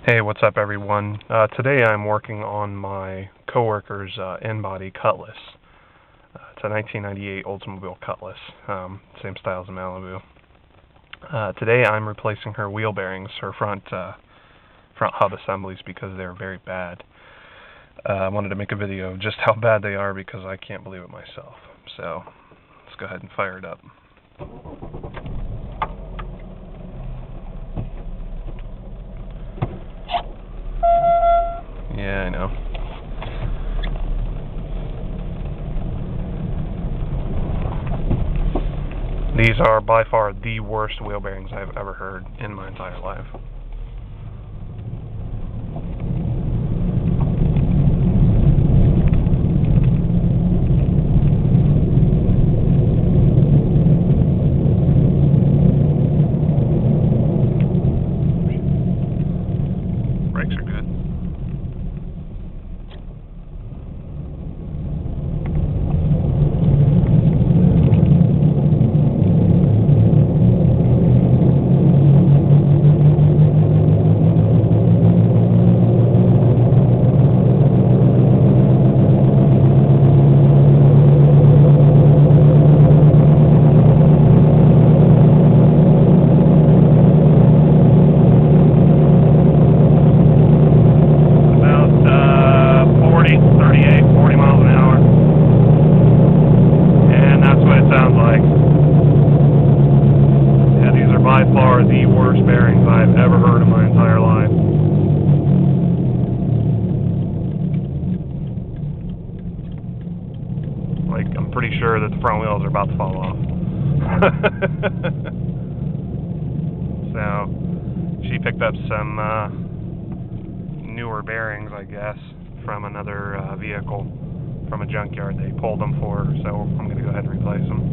Hey, what's up everyone? Today I'm working on my coworker's N-body Cutlass. It's a 1998 Oldsmobile Cutlass, same style as a Malibu. Today I'm replacing her wheel bearings, her front hub assemblies, because they're very bad. I wanted to make a video of just how bad they are because I can't believe it myself. So let's go ahead and fire it up. Yeah, I know. These are by far the worst wheel bearings I've ever heard in my entire life. Brakes are good. By far the worst bearings I've ever heard in my entire life. Like, I'm pretty sure that the front wheels are about to fall off. So, she picked up some newer bearings, I guess, from another vehicle, from a junkyard. They pulled them for her, so I'm going to go ahead and replace them.